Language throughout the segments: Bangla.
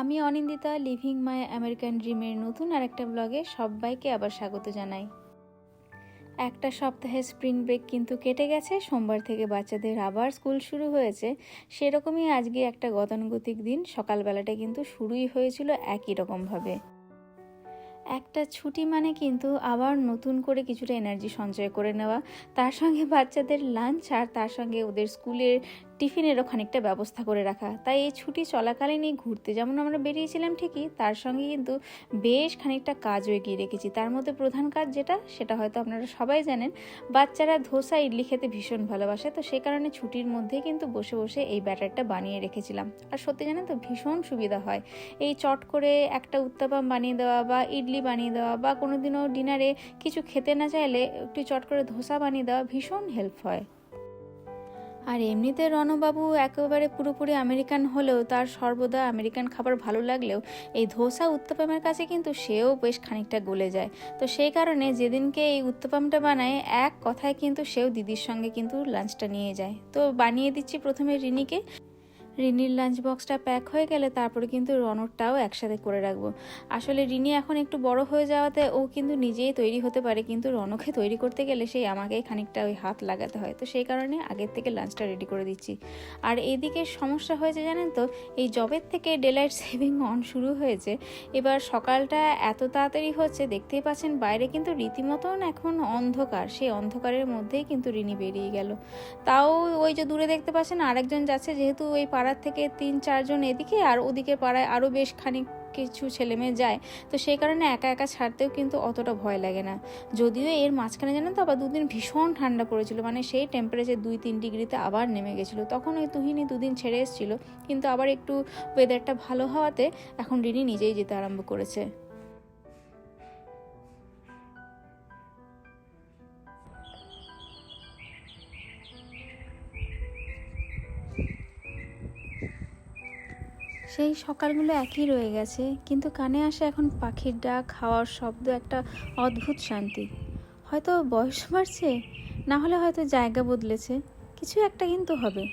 আমি অনিন্দিতা লিভিং মাই আমেরিকান ড্রিমের নতুন আরেকটা ব্লগে সবাইকে আবার স্বাগত জানাই। একটা সপ্তাহে স্প্রিং ব্রেক কিন্তু কেটে গেছে, সোমবার থেকে বাচ্চাদের আবার স্কুল শুরু হয়েছে। সেরকমই আজকে একটা গতানুগতিক দিন, সকালবেলাটা কিন্তু শুরুই হয়েছিল একই রকমভাবে। একটা ছুটি মানে কিন্তু আবার নতুন করে কিছুটা এনার্জি সঞ্চয় করে নেওয়া, তার সঙ্গে বাচ্চাদের লাঞ্চ আর তার সঙ্গে ওদের স্কুলের টিফিনেরও খানিকটা ব্যবস্থা করে রাখা। তাই এই ছুটি চলাকালীনই ঘুরতে যেমন আমরা বেরিয়েছিলাম ঠিকই, তার সঙ্গে কিন্তু বেশ খানিকটা কাজও এগিয়ে রেখেছি। তার মধ্যে প্রধান কাজ সেটা হয়তো আপনারা সবাই জানেন, বাচ্চারা ধোসা ইডলি খেতে ভীষণ ভালোবাসে। তো সে কারণে ছুটির মধ্যেই কিন্তু বসে বসে এই ব্যাটারটা বানিয়ে রেখেছিলাম। আর সত্যি জানেন তো, ভীষণ সুবিধা হয় এই চট করে একটা উত্তাপাম বানিয়ে দেওয়া বা ইডলি বানিয়ে দেওয়া, বা কোনোদিনও ডিনারে কিছু খেতে না চাইলে একটু চট করে ধোসা বানিয়ে দেওয়া ভীষণ হেল্প হয়। আর এমনিতে রণবাবু একেবারে পুরোপুরি আমেরিকান হলেও তার সর্বদা আমেরিকান খাবার ভালো লাগলেও এই ধোসা উত্তাপামের কাছে কিন্তু সেও বেশ খানিকটা গলে যায়। তো সেই কারণে যেদিনকে এই উত্তাপামটা বানায়, এক কথায় কিন্তু সেও দিদির সঙ্গে কিন্তু লাঞ্চটা নিয়ে যায়। তো বানিয়ে দিচ্ছি প্রথমে রিনিকে। রিনির লাঞ্চ বক্সটা প্যাক হয়ে গেলে তারপরে কিন্তু রনরটাও একসাথে করে রাখবো। আসলে রিনি এখন একটু বড় হয়ে যাওয়াতে ও কিন্তু নিজেই তৈরি হতে পারে, কিন্তু রনকে তৈরি করতে গেলে সেই আমাকেই খানিকটা ওই হাত লাগাতে হয়। তো সেই কারণে আগের থেকে লাঞ্চটা রেডি করে দিচ্ছি। আর এইদিকে সমস্যা হয়েছে জানেন তো, এই জবের থেকে ডেলাইট সেভিং অন শুরু হয়েছে। এবার সকালটা এত তাড়াতাড়ি হচ্ছে, দেখতেই পাচ্ছেন বাইরে কিন্তু রীতিমতন এখন অন্ধকার। সেই অন্ধকারের মধ্যেই কিন্তু রিনি বেরিয়ে গেল। তাও ওই যে দূরে দেখতে পাচ্ছেন আরেকজন যাচ্ছে, যেহেতু ওই পাড়ার থেকে 3-4 জন এদিকে আর ওদিকে পাড়ায় আরও বেশ খানিক কিছু ছেলেমেয়ে যায়। তো সেই কারণে একা একা ছাড়তেও কিন্তু অতটা ভয় লাগে না। যদিও এর মাঝখানে জানেন তো আবার দুদিন ভীষণ ঠান্ডা পড়েছিল, মানে সেই টেম্পারেচার 2-3 ডিগ্রিতে আবার নেমে গেছিলো। তখন ওই তুহিনী দুদিন ছেড়ে এসেছিলো, কিন্তু আবার একটু ওয়েদারটা ভালো হওয়াতে এখন রিনি নিজেই যেতে আরম্ভ করেছে। সেই সকালগুলো একই রয়ে গেছে, কিন্তু কানে আসে এখন পাখির ডাক, হাওয়ার শব্দ, একটা অদ্ভুত শান্তি। হয়তো বয়স বাড়ছে, না হলে হয়তো জায়গা বদলেছে, কিছু একটা কিন্তু হবে।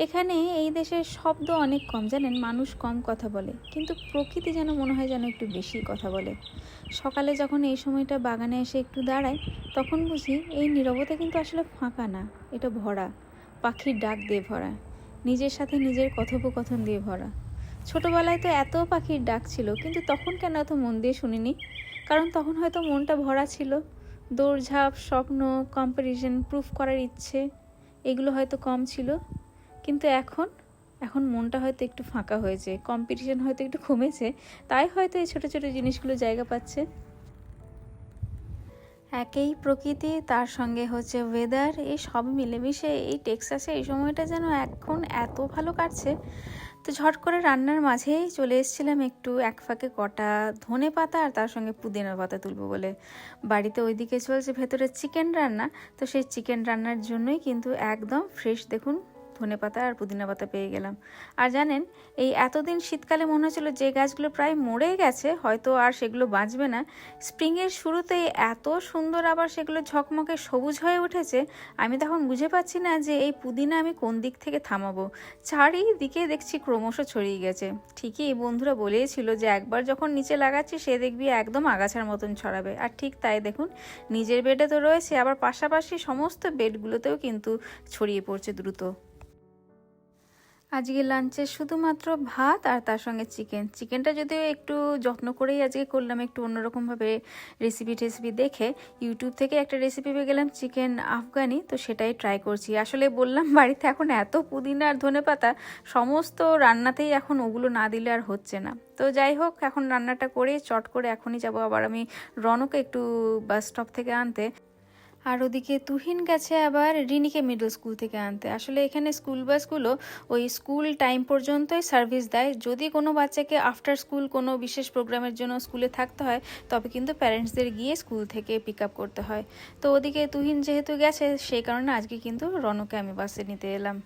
এখানে এই দেশের শব্দ অনেক কম জানেন, মানুষ কম কথা বলে, কিন্তু প্রকৃতি যেন মনে হয় যেন একটু বেশি কথা বলে। সকালে যখন এই সময়টা বাগানে এসে একটু দাঁড়াই, তখন বুঝি এই নীরবতা কিন্তু আসলে ফাঁকা না, এটা ভরা, পাখির ডাক দিয়ে ভরা, নিজের সাথে নিজের কথোপকথন দিয়ে ভরা। ছোটবেলায় তো এত পাখির ডাক ছিল, কিন্তু তখন কেন এত মন দিয়ে শুনিনি? কারণ তখন হয়তো মনটা ভরা ছিল, দৌড়ঝাঁপ, স্বপ্ন, কম্পারিজন, প্রুফ করার ইচ্ছে, এগুলো হয়তো কম ছিল। কিন্তু এখন এখন মনটা হয়তো একটু ফাঁকা হয়েছে, কম্পিটিশন হয়তো একটু কমেছে, তাই হয়তো এই ছোটো ছোটো জিনিসগুলো জায়গা পাচ্ছে। একেই প্রকৃতি, তার সঙ্গে হচ্ছে ওয়েদার, এই সব মিলেমিশে এই টেক্সাসে এই সময়টা যেন এখন এত ভালো কাটছে। তো ঝট করে রান্নার মাঝেই চলে এসেছিলাম একটু এক ফাঁকে কটা ধনে পাতা আর তার সঙ্গে পুদিনা পাতা তুলবো বলে। বাড়িতে ওইদিকে চলছে ভেতরে চিকেন রান্না, তো সেই চিকেন রান্নার জন্যই কিন্তু একদম ফ্রেশ দেখুন ধনে পাতা আর পুদিনা পাতা পেয়ে গেলাম। আর জানেন, এই এতদিন শীতকালে মনে হচ্ছিল যে গাছগুলো প্রায় মরে গেছে, হয়তো আর সেগুলো বাঁচবে না, স্প্রিংয়ের শুরুতেই এত সুন্দর আবার সেগুলো ঝকমকে সবুজ হয়ে উঠেছে। আমি তখন বুঝে পাচ্ছি না যে এই পুদিনা আমি কোন দিক থেকে থামাবো। চারিদিকে দেখছি ক্রমশ ছড়িয়ে গেছে। ঠিকই বন্ধুরা বলেছিল যে একবার যখন নিচে লাগাচ্ছি সে দেখবি একদম আগাছার মতন ছড়াবে, আর ঠিক তাই দেখুন, নিজের বেডে তো রয়েছে, আবার পাশাপাশি সমস্ত বেডগুলোতেও কিন্তু ছড়িয়ে পড়ছে দ্রুত। আজকে লাঞ্চে শুধুমাত্র ভাত আর তার সঙ্গে চিকেনটা যদিও একটু যত্ন করেই আজকে করলাম, একটু অন্যরকমভাবে রেসিপি দেখে ইউটিউব থেকে একটা রেসিপি পেয়ে গেলাম চিকেন আফগানি, তো সেটাই ট্রাই করছি। আসলে বললাম বাড়িতে এখন এত পুদিনা আর ধনেপাতা, সমস্ত রান্নাতেই এখন ওগুলো না দিলে আর হচ্ছে না। তো যাই হোক, এখন রান্নাটা করে চট করে এখনই যাব আবার আমি রনকে একটু বাস স্টপ থেকে আনতে। আর ওদিকে তুহিন গেছে আবার রিনিকে মিডল স্কুল থেকে আনতে। আসলে এখানে স্কুল বাসগুলো ওই স্কুল টাইম পর্যন্তই সার্ভিস দেয়। যদি কোনো বাচ্চাকে আফটার স্কুল কোনো বিশেষ প্রোগ্রামের জন্য স্কুলে থাকতে হয়, তবে কিন্তু প্যারেন্টসদের গিয়ে স্কুল থেকে পিক আপ করতে হয়। তো ওদিকে তুহিন যেহেতু গেছে, সেই কারণে আজকে কিন্তু রনকে আমি বাসে নিতে এলাম।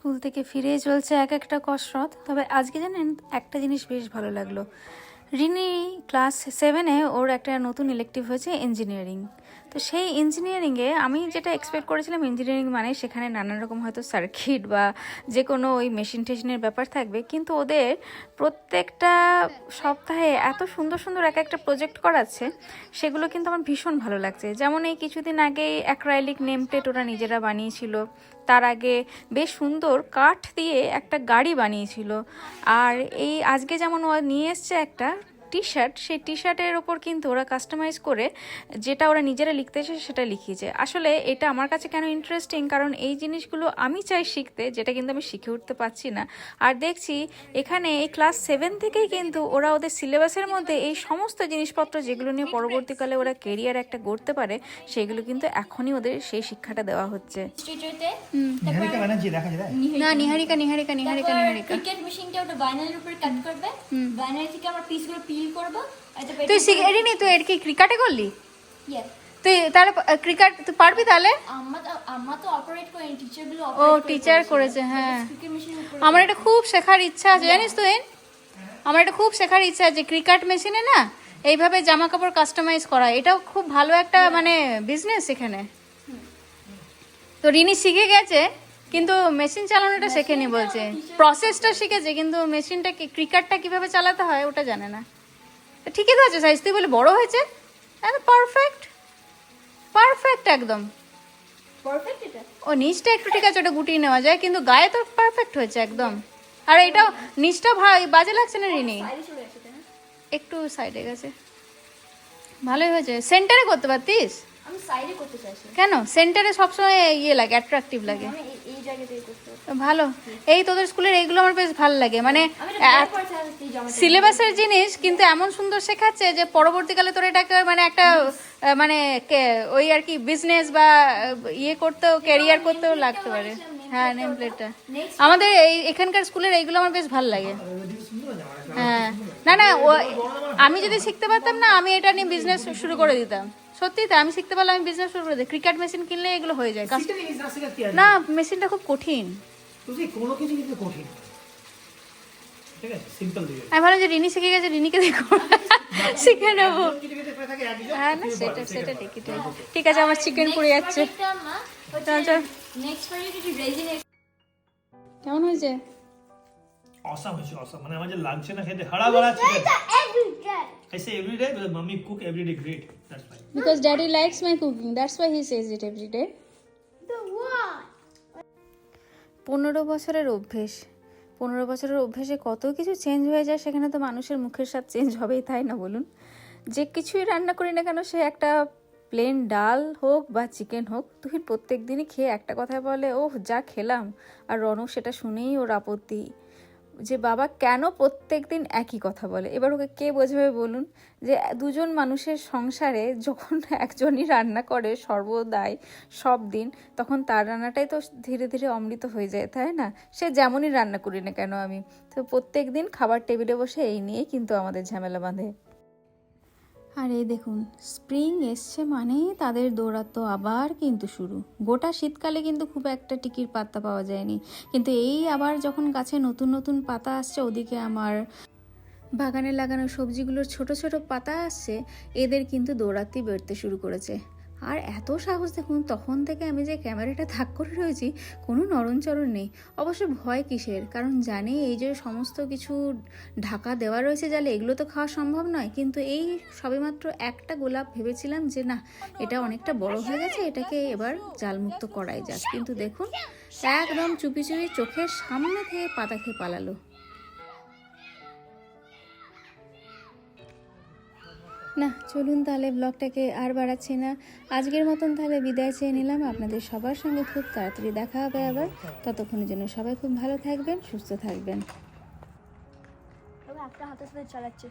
স্কুল থেকে ফিরে চলছে এক একটা কসরত। তবে আজকে জানেন একটা জিনিস বেশ ভালো লাগলো, রিনি ক্লাস 7-এ ওর একটা নতুন ইলেকটিভ হয়েছে ইঞ্জিনিয়ারিং। তো সেই ইঞ্জিনিয়ারিংয়ে আমি যেটা এক্সপেক্ট করেছিলাম ইঞ্জিনিয়ারিং মানে সেখানে নানান রকম হয়তো সার্কিট বা যে কোনো ওই মেশিন টেশিনের ব্যাপার থাকবে, কিন্তু ওদের প্রত্যেকটা সপ্তাহে এত সুন্দর সুন্দর এক একটা প্রজেক্ট করাচ্ছে, সেগুলো কিন্তু আমার ভীষণ ভালো লাগছে। যেমন এই কিছুদিন আগে অ্যাক্রাইলিক নেম প্লেট ওরা নিজেরা বানিয়েছিল, তার আগে বেশ সুন্দর কাঠ দিয়ে একটা গাড়ি বানিয়েছিল, আর এই আজকে যেমন ও নিয়ে এসছে একটা টি শার্ট, সেই টি শার্টের ওপর কিন্তু ওরা কাস্টমাইজ করে যেটা ওরা নিজেরা লিখতে চায় সেটা লিখিয়েছে। আসলে এটা আমার কাছে কেন ইন্টারেস্টিং, কারণ এই জিনিসগুলো আমি চাই শিখতে, যেটা কিন্তু আমি শিখে উঠতে পারছি না। আর দেখছি এখানে এই ক্লাস 7 থেকেই কিন্তু ওরা ওদের সিলেবাসের মধ্যে এই সমস্ত জিনিসপত্র যেগুলো নিয়ে পরবর্তীকালে ওরা কেরিয়ার একটা গড়তে পারে, সেগুলো কিন্তু এখনই ওদের সেই শিক্ষাটা দেওয়া হচ্ছে। না নিহারিকা ক্রিকেট মেশিনটা ওটা বাইনারির উপরে কাট করবে, বাইনারি থেকে আমরা পিসগুলো পিল করব। তুই শিখেনি, তুই এর কি ক্রিকেটে করলি? ইয়েস, তুই তাহলে ক্রিকেট তুই পারবি তাহলে? আমরা তো অপারেট করি, টিচারগুলো ও অপারেট টিচার করেছে, হ্যাঁ। ক্রিকেট মেশিনের উপরে আমার এটা খুব শেখার ইচ্ছা আছে, জানিস তুই? আমার এটা খুব শেখার ইচ্ছা আছে ক্রিকেট মেশিনে না এইভাবে জামা কাপড় কাস্টমাইজ করা, এটাও খুব ভালো একটা মানে বিজনেস এখানে। তো রিনি শিখে গেছে কিন্তু মেশিন চালানোটা শেখেনি বলছে, প্রসেসটা শিখেছে কিন্তু মেশিনটা কি ক্রিকেটটা কিভাবে চালাতে হয় ওটা জানে না। ঠিকই তো আছে সাইজ, তুই বলে বড় হয়েছে, পারফেক্ট পারফেক্ট একদম পারফেক্ট। এটা ও নিচটা একটু ঠিক আছে, ওটা গুটিয়ে নেওয়া যায়, কিন্তু গায়ে তো পারফেক্ট হয়েছে একদম। আর এটাও নিচটা বাজে লাগছে না রিনি, বাইরে চলে গেছে তাই না? একটু সাইডে গেছে, ভালোই হয়েছে। সেন্টারে করতে পারতিস? আমি সাইডে করতে চাইছি, কেন সেন্টারে সবসময় ইয়ে লাগে, অ্যাট্রাকটিভ লাগে। আমি এই জায়গাতেই করতে চাই। ভালো, এই তোদের স্কুলের এইগুলো আমার বেশ ভালো লাগে, মানে আমি এটা ট্রাই করতে চাইছি জামাটা। সিলেবাসের জিনিস কিন্তু এমন সুন্দর শেখাচ্ছে যে পরবর্তীকালে তোর এটাকে মানে একটা মানে ওই আর কি বিজনেস বা ইয়ে করতেও ক্যারিয়ার করতেও লাগতে পারে। হ্যাঁ নেম প্লেটটা আমাদের এখানকার স্কুলের এইগুলো আমার বেশ ভালো লাগে। হ্যাঁ না না আমি যদি শিখতে পারতাম না আমি এটা নিয়ে বিজনেস শুরু করে দিতাম, সত্যি তো আমি শিখতে পারলে আমি বিজনেস শুরু করে দিই। ক্রিকেট মেশিন কিনলে এগুলো হয়ে যায়। না মেশিনটা খুব কঠিন, আমি ভাবলাম যে রিনি শিখে গেছে, রিনিকে দেখো শিখে নেবো। হ্যাঁ না সেটা সেটা ঠিকই ঠিক আছে, আমার চিকেন পুড়ে যাচ্ছে। Next project resin. কেমন হয়েছে? awesome হয়েছে, awesome, মানে আমার যে লাগছে না খেতে হাড়া বাড়া chicken. I say every day because mommy cook every day great, that's why. Because daddy likes my cooking, that's why he says it every day. 15 বছরের অভ্যেস, 15 বছরের অভ্যেসে কত কিছু চেঞ্জ হয়ে যায়, সেখানে তো মানুষের মুখের স্বাদ চেঞ্জ হবেই, তাই না বলুন? যে কিছুই রান্না করি না কেন, সে একটা প্লেন ডাল হোক বা চিকেন হোক, তুই প্রত্যেক দিনই খেয়ে একটা কথা বলে, ওহ যা খেলাম। আর রনক সেটা শুনেই ওর আপত্তি যে বাবা কেন প্রত্যেক দিন একই কথা বলে। এবার ওকে কে বোঝাবে বলুন, যে দুজন মানুষের সংসারে যখন একজনই রান্না করে সর্বদাই সব দিন, তখন তার রান্নাটাই তো ধীরে ধীরে অমৃত হয়ে যায়, তাই না? সে যেমনই রান্না করি না কেন আমি, তো প্রত্যেক দিন খাবার টেবিলে বসে এই নিয়েই কিন্তু আমাদের ঝামেলা বাঁধে। আর এই দেখুন স্প্রিং এসছে মানেই তাদের দৌড়াতো আবার কিন্তু শুরু। গোটা শীতকালে কিন্তু খুব একটা টিকির পাতা পাওয়া যায়নি, কিন্তু এই আবার যখন গাছে নতুন নতুন পাতা আসছে, ওদিকে আমার বাগানে লাগানো সবজিগুলোর ছোট ছোট পাতা আসছে, এদের কিন্তু দৌড়াতেই বেরোতে শুরু করেছে। আর এত সাহস দেখুন, তখন থেকে আমি যে ক্যামেরাটা থাক করে রয়েছি কোনো নড়নচড়ন নেই। অবশ্য ভয় কিসের, কারণ জানি এই যে সমস্ত কিছু ঢাকা দেওয়া রয়েছে জালে, এগুলো তো খাওয়া সম্ভব নয়। কিন্তু এই সবেমাত্র একটা গোলাপ ভেবেছিলাম যে না এটা অনেকটা বড় হয়ে গেছে, এটাকে এবার জালমুক্ত করাই যাক। কিন্তু দেখুন একদম চুপি চুপি চোখের সামনে থেকে পাতা খেয়ে পালালো। না চলুন তাহলে ব্লগটাকে আর বাড়াচ্ছি না, আজকের মতন তাহলে বিদায় চেয়ে নিলাম। আপনাদের সবার সঙ্গে খুব তাড়াতাড়ি দেখা হবে আবার, ততক্ষণের জন্য সবাই খুব ভালো থাকবেন, সুস্থ থাকবেন। একটা হাতের সাথে চালাচ্ছে।